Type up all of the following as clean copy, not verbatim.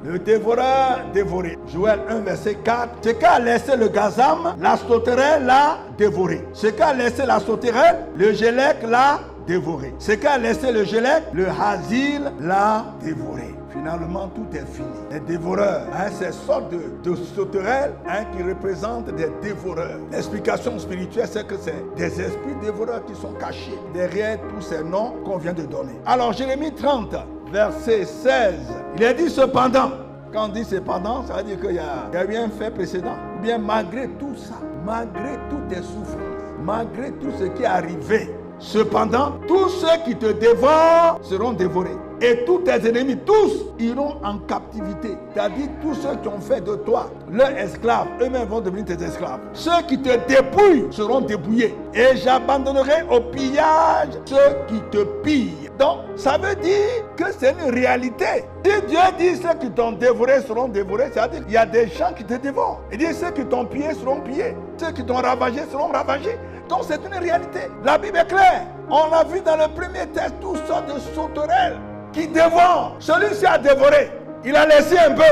Le dévoreur dévoré. Joël 1, verset 4. Ce qu'a laissé le gazam, la sauterelle l'a dévoré. Ce qu'a laissé la sauterelle, le gélec l'a dévoré. Ce qu'a laissé le gélec, le hasil l'a dévoré. Finalement, tout est fini. Les dévoreurs, ces sortes de sauterelles qui représentent des dévoreurs. L'explication spirituelle, c'est que c'est des esprits dévoreurs qui sont cachés derrière tous ces noms qu'on vient de donner. Alors, Jérémie 30, verset 16, il est dit cependant. Quand on dit cependant, ça veut dire qu'il y a eu un fait précédent. Ou bien malgré tout ça, malgré toutes tes souffrances, malgré tout ce qui est arrivé, cependant, tous ceux qui te dévorent seront dévorés. Et tous tes ennemis, tous, iront en captivité. C'est-à-dire tous ceux qui ont fait de toi leurs esclaves, eux-mêmes vont devenir tes esclaves. Ceux qui te dépouillent seront dépouillés. Et j'abandonnerai au pillage ceux qui te pillent. Donc, ça veut dire que c'est une réalité. Si Dieu dit ceux qui t'ont dévoré seront dévorés, c'est-à-dire qu'il y a des gens qui te dévorent. Il dit ceux qui t'ont pillé seront pillés. Ceux qui t'ont ravagé seront ravagés. Donc, c'est une réalité. La Bible est claire. On a vu dans le premier texte toutes sortes de sauterelles qui dévorent. Celui-ci a dévoré. Il a laissé un peu.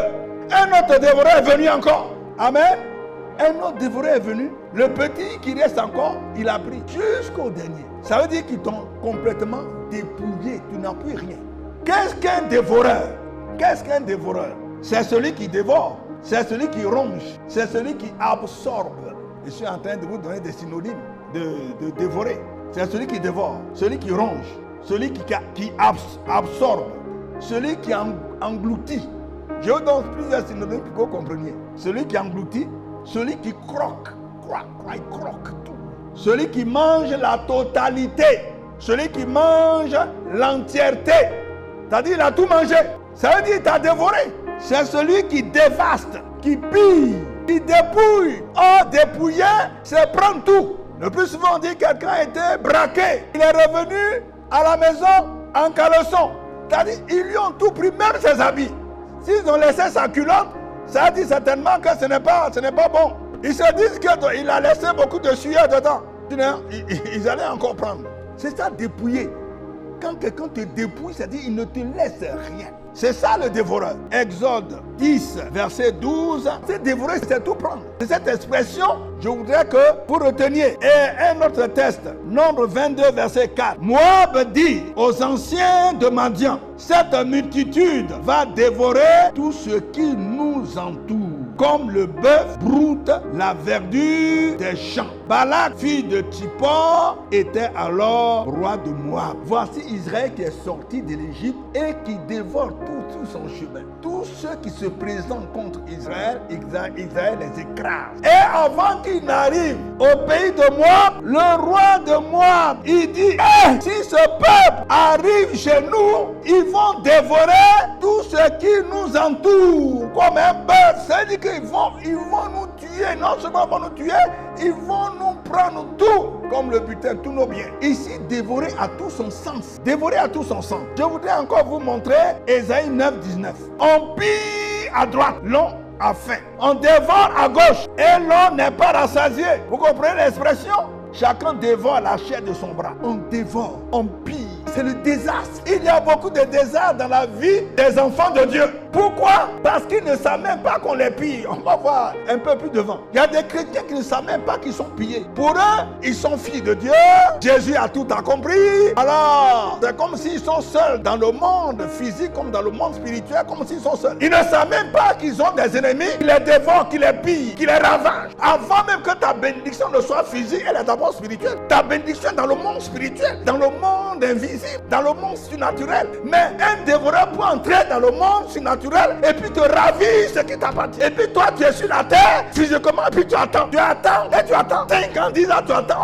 Un autre dévoreur est venu encore. Amen. Un autre dévoreur est venu. Le petit qui reste encore, il a pris jusqu'au dernier. Ça veut dire qu'ils t'ont complètement dépouillé. Tu n'as plus rien. Qu'est-ce qu'un dévoreur? Qu'est-ce qu'un dévoreur? C'est celui qui dévore. C'est celui qui ronge. C'est celui qui absorbe. Je suis en train de vous donner des synonymes de dévorer. C'est celui qui dévore, celui qui ronge, celui qui absorbe, celui qui engloutit. Je vous donne plusieurs synonymes pour que vous compreniez. Celui qui engloutit, celui qui croque, il croque tout. Celui qui mange la totalité, celui qui mange l'entièreté. C'est-à-dire il a tout mangé. Ça veut dire qu'il t'a dévoré. C'est celui qui dévaste, qui pille, qui dépouille. Or, dépouiller, c'est prendre tout. Le plus souvent, on dit que quelqu'un a été braqué. Il est revenu à la maison en caleçon. C'est-à-dire, ils lui ont tout pris, même ses habits. S'ils ont laissé sa culotte, ça dit certainement que ce n'est pas bon. Ils se disent qu'il a laissé beaucoup de sueur dedans. Ils allaient encore prendre. C'est ça, dépouiller. Quand quelqu'un te dépouille, c'est-à-dire qu'il ne te laisse rien. C'est ça le dévoreur. Exode 10, verset 12. C'est dévorer, c'est tout prendre. C'est cette expression, je voudrais que vous reteniez. Et un autre texte, Nombre 22, verset 4. Moab dit aux anciens de Madian, cette multitude va dévorer tout ce qui nous entoure, comme le bœuf broute la verdure des champs. Balak, fille de Tsippor, était alors roi de Moab. Voici Israël qui est sorti de l'Égypte et qui dévore tout son chemin. Tous ceux qui se présentent contre Israël, Israël les écrase. Et avant qu'il n'arrive au pays de Moab, le roi de Moab, il dit, si ce peuple arrive chez nous, ils vont dévorer tout ce qui nous entoure comme un bœuf. C'est-à-dire qu'ils vont nous tuer. Non seulement ils vont nous tuer, ils vont nous prendre tout comme le butin, tous nos biens. Ici, dévorer à tout son sens. Dévorer à tout son sens. Je voudrais encore vous montrer Ésaïe 9, 19. On pille à droite, l'on a faim. On dévore à gauche et l'on n'est pas rassasié. Vous comprenez l'expression? Chacun dévore la chair de son bras. On dévore, on pille. C'est le désastre. Il y a beaucoup de désastres dans la vie des enfants de Dieu. Pourquoi? Parce qu'ils ne savent même pas qu'on les pille. On va voir un peu plus devant. Il y a des chrétiens qui ne savent même pas qu'ils sont pillés. Pour eux, ils sont filles de Dieu. Jésus a tout accompli. Alors, c'est comme s'ils sont seuls dans le monde physique, comme dans le monde spirituel, comme s'ils sont seuls. Ils ne savent même pas qu'ils ont des ennemis, qui les dévorent, qui les pillent, qui les ravagent. Avant même que ta bénédiction ne soit physique, elle est d'abord spirituelle. Ta bénédiction est dans le monde spirituel, dans le monde invisible, dans le monde surnaturel. Mais un dévoreur peut entrer dans le monde surnaturel et puis te ravir ce qui t'appartient. Et puis toi, tu es sur la terre, physiquement, et puis tu attends. Tu attends, et tu attends. 5 ans, 10 ans, tu attends.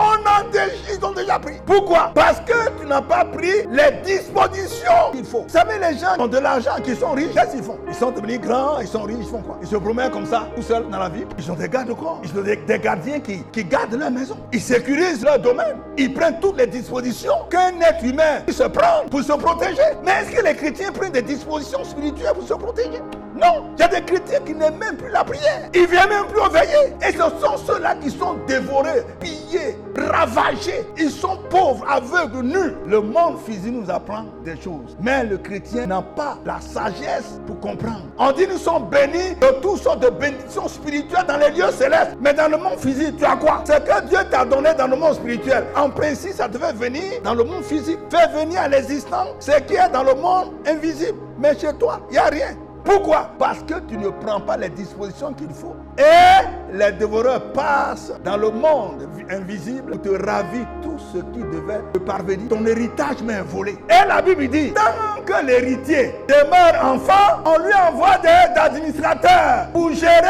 Ils ont déjà pris. Pourquoi? Parce que tu n'as pas pris les dispositions qu'il faut. Vous savez, les gens qui ont de l'argent, qui sont riches, qu'est-ce qu'ils font? Ils sont devenus grands, ils sont riches, ils font quoi? Ils se promènent comme ça, tout seuls dans la vie. Ils ont des gardes-corps. Ils ont des gardiens qui gardent leur maison. Ils sécurisent leur domaine. Ils prennent toutes les dispositions qu'un être humain se prend pour se protéger. Mais est-ce que les chrétiens prennent des dispositions spirituelles pour se protéger? Non, il y a des chrétiens qui n'aiment même plus la prière. Ils ne viennent même plus au veillées. Et ce sont ceux-là qui sont dévorés, pillés, ravagés. Ils sont pauvres, aveugles, nus. Le monde physique nous apprend des choses. Mais le chrétien n'a pas la sagesse pour comprendre. On dit nous sommes bénis de toutes sortes de bénédictions spirituelles dans les lieux célestes. Mais dans le monde physique, tu as quoi? C'est que Dieu t'a donné dans le monde spirituel. En principe, ça devait venir dans le monde physique. Fais venir à l'existence ce qui est dans le monde invisible. Mais chez toi, il n'y a rien. Pourquoi? Parce que tu ne prends pas les dispositions qu'il faut. Et les dévoreurs passent dans le monde invisible pour te ravir tout ce qui devait te parvenir. Ton héritage m'est volé. Et la Bible dit, tant que l'héritier demeure enfant, on lui envoie des administrateurs pour gérer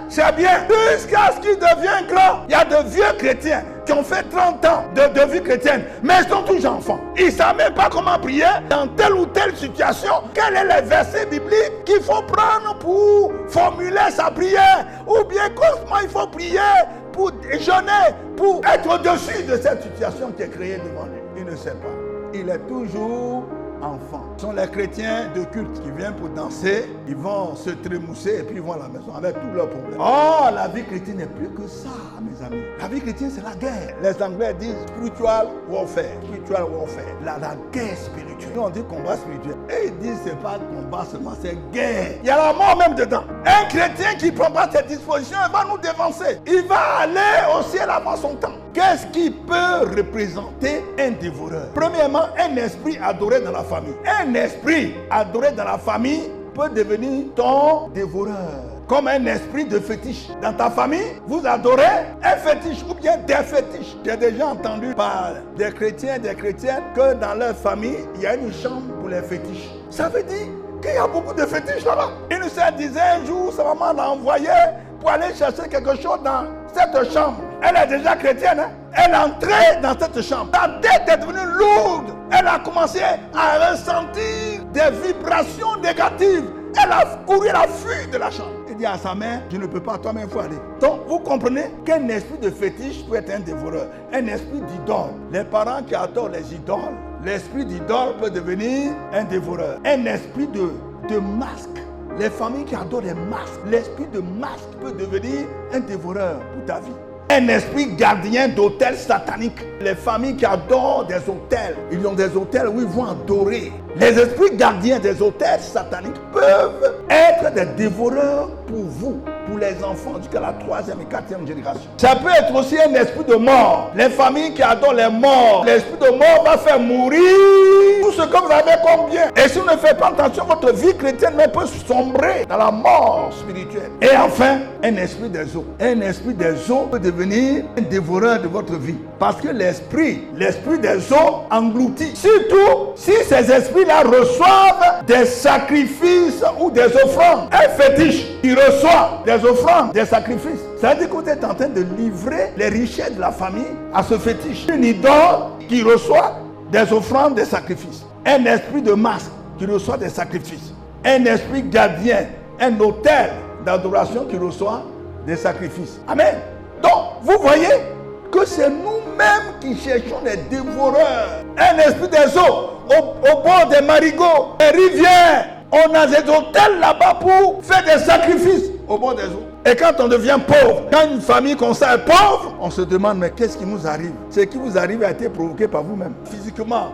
ses biens. Jusqu'à ce qu'il devienne grand. Il y a de vieux chrétiens qui ont fait 30 ans de vie chrétienne, mais ils sont toujours enfants. Ils ne savent même pas comment prier dans telle ou telle situation. Quel est le verset biblique qu'il faut prendre pour formuler sa prière? Ou bien comment il faut prier pour jeûner, pour être au-dessus de cette situation qui est créée devant lui? Il ne sait pas. Il est toujours enfant. Ce sont les chrétiens de culte qui viennent pour danser, ils vont se trémousser et puis ils vont à la maison avec tous leurs problèmes. Oh, la vie chrétienne n'est plus que ça, mes amis. La vie chrétienne, c'est la guerre. Les Anglais disent spiritual warfare. Spiritual warfare. La guerre spirituelle. Nous, on dit combat spirituel. Et ils disent c'est pas combat seulement, c'est guerre. Il y a la mort même dedans. Un chrétien qui ne prend pas ses dispositions, il va nous dévancer. Il va aller au ciel avant son temps. Qu'est-ce qui peut représenter un dévoreur? Premièrement, un esprit adoré dans la famille. Un esprit adoré dans la famille peut devenir ton dévoreur. Comme un esprit de fétiche. Dans ta famille, vous adorez un fétiche ou bien des fétiches. J'ai déjà entendu par des chrétiens et des chrétiennes que dans leur famille, il y a une chambre pour les fétiches. Ça veut dire qu'il y a beaucoup de fétiches là-bas. Une sœur disait un jour, sa maman l'a envoyé pour aller chercher quelque chose dans cette chambre. Elle est déjà chrétienne, hein? Elle est entrée dans cette chambre. Sa tête est devenue lourde. Elle a commencé à ressentir des vibrations négatives. Elle a couru, elle a fui de la chambre. Elle dit à sa mère, je ne peux pas, toi-même il faut aller. Donc vous comprenez qu'un esprit de fétiche peut être un dévoreur. Un esprit d'idole. Les parents qui adorent les idoles, l'esprit d'idole peut devenir un dévoreur. Un esprit de masque. Les familles qui adorent les masques, l'esprit de masque peut devenir un dévoreur pour ta vie. Un esprit gardien d'hôtels sataniques. Les familles qui adorent des hôtels, ils ont des hôtels où ils vont adorer. Les esprits gardiens des hôtels sataniques peuvent être des dévoreurs pour vous, pour les enfants jusqu'à la 3e et 4e génération. Ça peut être aussi un esprit de mort. Les familles qui adorent les morts, l'esprit de mort va faire mourir tout ce que vous avez comme bien. Et si vous ne faites pas attention, votre vie chrétienne peut sombrer dans la mort spirituelle. Et enfin, un esprit des eaux. Un esprit des eaux peut devenir un dévoreur de votre vie. Parce que l'esprit des eaux engloutit. Surtout si ces esprits-là reçoivent des sacrifices ou des offrandes. Un fétiche qui reçoit des offrandes, des sacrifices. Ça veut dire que vous êtes en train de livrer les richesses de la famille à ce fétiche. Une idole qui reçoit des offrandes, des sacrifices. Un esprit de masque qui reçoit des sacrifices. Un esprit gardien, un autel d'adoration qui reçoit des sacrifices. Amen. Donc, vous voyez que c'est nous-mêmes qui cherchons les dévoreurs. Un esprit des eaux, au bord des marigots, des rivières. On a des hôtels là-bas pour faire des sacrifices au bord des eaux. Et quand on devient pauvre, quand une famille comme ça est pauvre, on se demande, mais qu'est-ce qui nous arrive? Ce qui vous arrive a été provoqué par vous-même. Physiquement,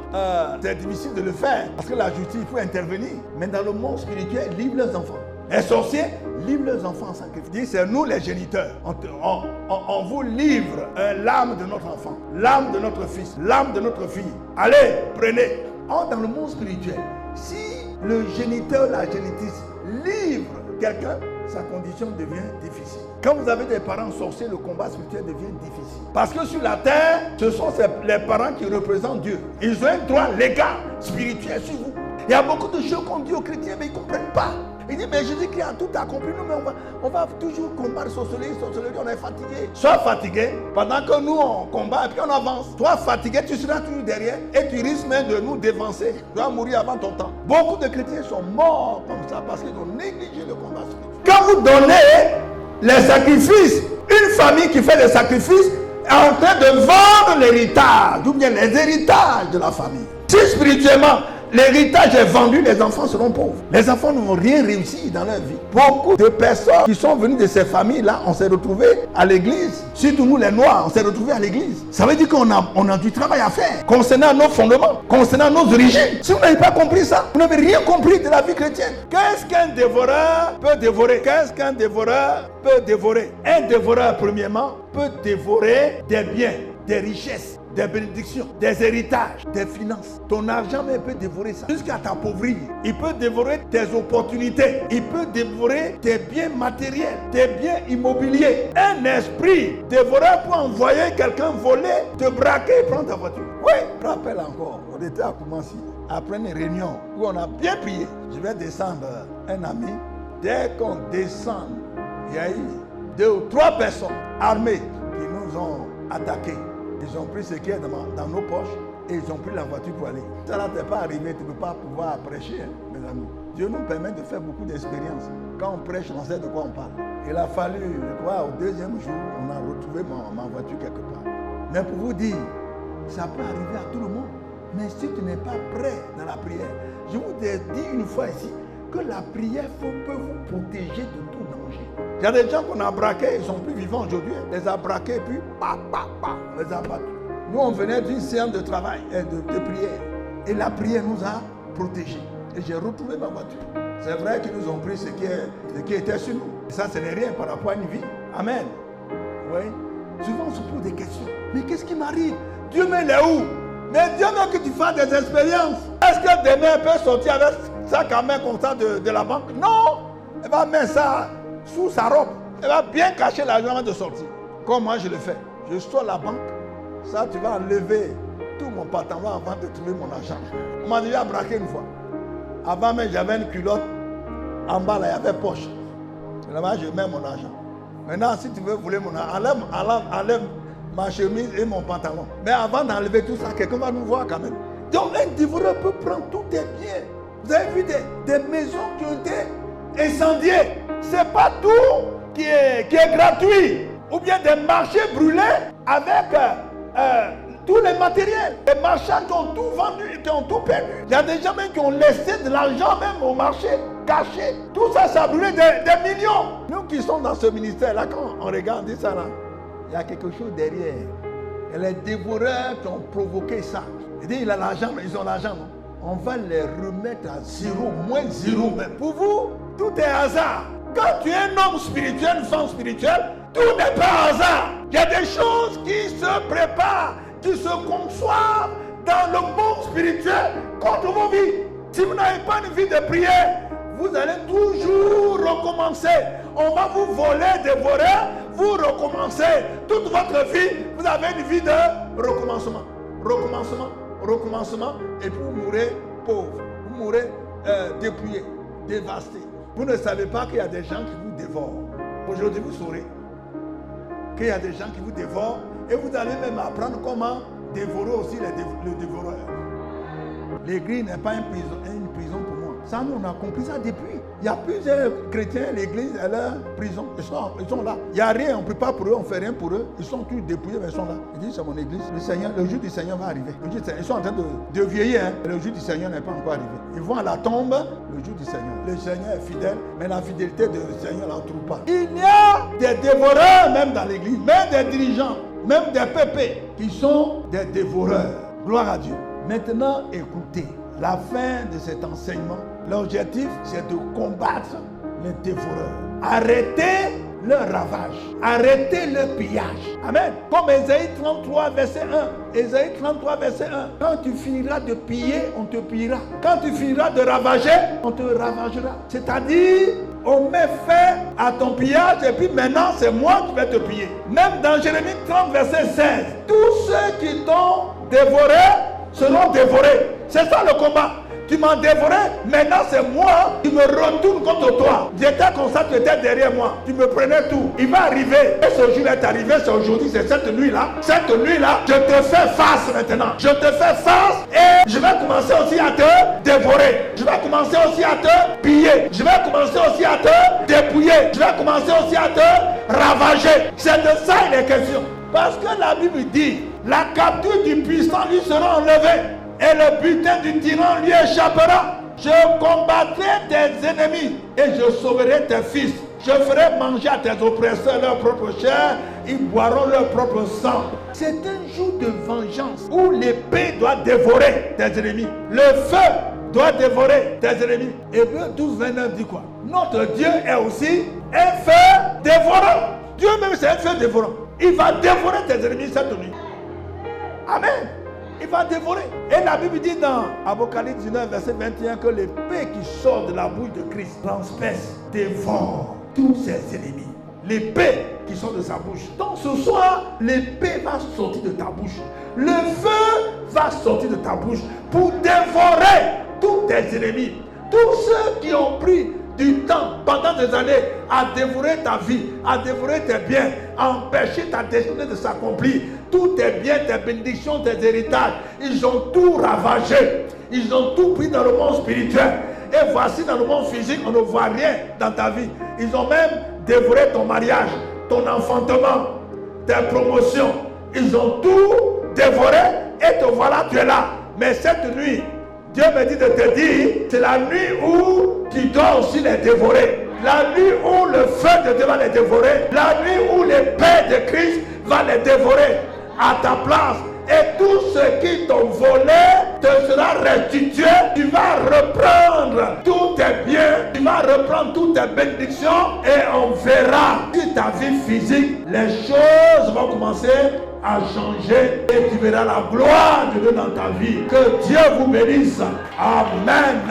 c'est difficile de le faire, parce que la justice, il faut intervenir. Mais dans le monde spirituel, livrent leurs enfants. Les sorciers livrent leurs enfants en sacrifice. C'est nous les géniteurs. On vous livre l'âme de notre enfant, l'âme de notre fils, l'âme de notre fille. Allez, prenez. Or, dans le monde spirituel, si le géniteur, la génitrice livre quelqu'un, sa condition devient difficile. Quand vous avez des parents sorciers, le combat spirituel devient difficile. Parce que sur la terre, ce sont les parents qui représentent Dieu. Ils ont un droit légal, spirituel sur vous. Il y a beaucoup de choses qu'on dit aux chrétiens, mais ils ne comprennent pas. Ils disent, mais Jésus-Christ a tout accompli, nous, mais on va toujours combattre sorcellerie, on est fatigué. Sois fatigué pendant que nous on combat et puis on avance. Toi fatigué, tu seras toujours derrière et tu risques même de nous dévancer. Tu vas mourir avant ton temps. Beaucoup de chrétiens sont morts comme ça parce qu'ils ont négligé le combat spirituel. Quand vous donnez les sacrifices, une famille qui fait des sacrifices est en train de vendre l'héritage, ou bien les héritages de la famille. Si spirituellement, l'héritage est vendu, les enfants seront pauvres. Les enfants n'ont rien réussi dans leur vie. Beaucoup de personnes qui sont venues de ces familles-là, on s'est retrouvés à l'église. Surtout nous les Noirs, on s'est retrouvés à l'église. Ça veut dire qu'on a du travail à faire concernant nos fondements, concernant nos origines. Si vous n'avez pas compris ça, vous n'avez rien compris de la vie chrétienne. Qu'est-ce qu'un dévoreur peut dévorer? Qu'est-ce qu'un dévoreur peut dévorer? Un dévoreur, premièrement, peut dévorer des biens, des richesses, des bénédictions, des héritages, des finances. Ton argent même peut dévorer ça jusqu'à t'appauvrir. Il peut dévorer tes opportunités. Il peut dévorer tes biens matériels, tes biens immobiliers. Un esprit dévoreur peut envoyer quelqu'un voler, te braquer et prendre ta voiture. Oui, je me rappelle encore, on était à Koumassi, après une réunion où on a bien prié. Je vais descendre un ami. Dès qu'on descend, il y a eu 2 ou 3 personnes armées qui nous ont attaqués. Ils ont pris ce qui est dans nos poches et ils ont pris la voiture pour aller. Ça là, tu n'es pas arrivé, tu ne peux pas pouvoir prêcher, hein, mes amis. Dieu nous permet de faire beaucoup d'expériences. Quand on prêche, on sait de quoi on parle. Il a fallu, je crois, au 2e jour, on a retrouvé ma voiture quelque part. Mais pour vous dire, ça peut arriver à tout le monde. Mais si tu n'es pas prêt dans la prière, je vous ai dit une fois ici que la prière peut vous protéger de tout danger. Il y a des gens qu'on a braqués, ils ne sont plus vivants aujourd'hui. On les a braqués, puis on les a battus. Nous, on venait d'une séance de travail, de prière. Et la prière nous a protégés. Et j'ai retrouvé ma voiture. C'est vrai qu'ils nous ont pris ce qui était sur nous. Et ça, ce n'est rien par rapport à une vie. Amen. Oui. Souvent, on se pose des questions. Mais qu'est-ce qui m'arrive? Dieu me l'est où? Mais Dieu veut que tu fasses des expériences. Est-ce que demain, elle peut sortir avec sac à main comme ça de la banque? Non. Elle va mettre ça sous sa robe. Elle va bien cacher l'argent avant de sortir. Comme moi, je le fais. Je sors la banque. Ça, tu vas enlever tout mon pantalon avant de trouver mon argent. On m'a déjà braqué une fois. Avant même, j'avais une culotte. En bas, là, il y avait poche. Là-bas, je mets mon argent. Maintenant, si tu veux voler mon argent, enlève ma chemise et mon pantalon. Mais avant d'enlever tout ça, quelqu'un va nous voir quand même. Donc, un dévoreur peut prendre tous tes biens. Vous avez vu des maisons qui ont été incendiées. Ce n'est pas tout qui est gratuit. Ou bien des marchés brûlés avec tous les matériels. Les marchands qui ont tout vendu, qui ont tout perdu. Il y a des gens même qui ont laissé de l'argent même au marché, caché. Tout ça, ça a brûlé des millions. Nous qui sommes dans ce ministère-là, quand on regarde ça là, il y a quelque chose derrière. Et les dévoreurs qui ont provoqué ça. Ils disent, il a l'argent, mais ils ont l'argent, non? On va les remettre à zéro, moins zéro même. Pour vous, tout est hasard. Quand tu es un homme spirituel, une femme spirituelle, tout n'est pas hasard. Il y a des choses qui se préparent, qui se conçoivent dans le monde spirituel contre vos vies. Si vous n'avez pas une vie de prière, vous allez toujours recommencer. On va vous voler, dévorer, vous recommencez. Toute votre vie, vous avez une vie de recommencement. Recommencement, recommencement, et puis vous mourrez pauvre. Vous mourrez dépouillé, dévasté. Vous ne savez pas qu'il y a des gens qui vous dévorent. Aujourd'hui, vous saurez qu'il y a des gens qui vous dévorent et vous allez même apprendre comment dévorer aussi le dévoreur. L'église n'est pas une prison pour moi. Ça, nous, on a compris ça depuis. Il y a plusieurs chrétiens, l'église est leur prison. Ils sont là. Il n'y a rien, on ne prie pas pour eux, on ne fait rien pour eux. Ils sont tous dépouillés, mais ils sont là. Ils disent, c'est mon église. Le jour du Seigneur va arriver. Ils sont en train de vieillir, hein. Le jour du Seigneur n'est pas encore arrivé. Ils vont à la tombe le jour du Seigneur. Le Seigneur est fidèle, mais la fidélité du Seigneur ne la trouve pas. Il y a des dévoreurs même dans l'église, même des dirigeants, même des pépés qui sont des dévoreurs. Gloire à Dieu. Maintenant, écoutez, la fin de cet enseignement, l'objectif, c'est de combattre les dévoreurs. Arrêtez le ravage. Arrêtez le pillage. Amen. Comme Ésaïe 33, verset 1. Ésaïe 33, verset 1. Quand tu finiras de piller, on te pillera. Quand tu finiras de ravager, on te ravagera. C'est-à-dire, on met fin à ton pillage et puis maintenant, c'est moi qui vais te piller. Même dans Jérémie 30, verset 16. Tous ceux qui t'ont dévoré seront dévorés. C'est ça le combat. Tu m'as dévoré, maintenant c'est moi qui me retourne contre toi. J'étais comme ça, tu étais derrière moi. Tu me prenais tout. Il va arriver. Et ce jour est arrivé, c'est aujourd'hui, c'est cette nuit-là. Cette nuit-là, je te fais face maintenant. Je te fais face et je vais commencer aussi à te dévorer. Je vais commencer aussi à te piller. Je vais commencer aussi à te dépouiller. Je vais commencer aussi à te ravager. C'est de ça il est question. Parce que la Bible dit, la capture du puissant lui sera enlevée. et le butin du tyran lui échappera. Je combattrai tes ennemis et je sauverai tes fils. Je ferai manger à tes oppresseurs leur propre chair, ils boiront leur propre sang. C'est un jour de vengeance où l'épée doit dévorer tes ennemis. Le feu doit dévorer tes ennemis. Hébreux 12, 29 dit quoi? Notre Dieu est aussi un feu dévorant. Dieu même c'est un feu dévorant. Il va dévorer tes ennemis cette nuit. Amen. Il va dévorer. Et la Bible dit dans Apocalypse 19, verset 21 que l'épée qui sort de la bouche de Christ transperce, dévore tous ses ennemis. L'épée qui sort de sa bouche. Donc ce soir, l'épée va sortir de ta bouche. Le feu va sortir de ta bouche pour dévorer tous tes ennemis. Tous ceux qui ont pris du temps pendant des années à dévorer ta vie, à dévorer tes biens, à empêcher ta destinée de s'accomplir. Tous tes biens, tes bénédictions, tes héritages, ils ont tout ravagé. Ils ont tout pris dans le monde spirituel. Et voici dans le monde physique, on ne voit rien dans ta vie. Ils ont même dévoré ton mariage, ton enfantement, tes promotions. Ils ont tout dévoré et te voilà, tu es là. Mais cette nuit, Dieu me dit de te dire, c'est la nuit où tu dois aussi les dévorer. La nuit où le feu de Dieu va les dévorer. La nuit où l'épée de Christ va les dévorer à ta place. Et tout ce qui t'ont volé te sera restitué. Tu vas reprendre tous tes biens, tu vas reprendre toutes tes bénédictions et on verra que ta vie physique, les choses vont commencer à changer et tu verras la gloire de Dieu dans ta vie. Que Dieu vous bénisse. Amen.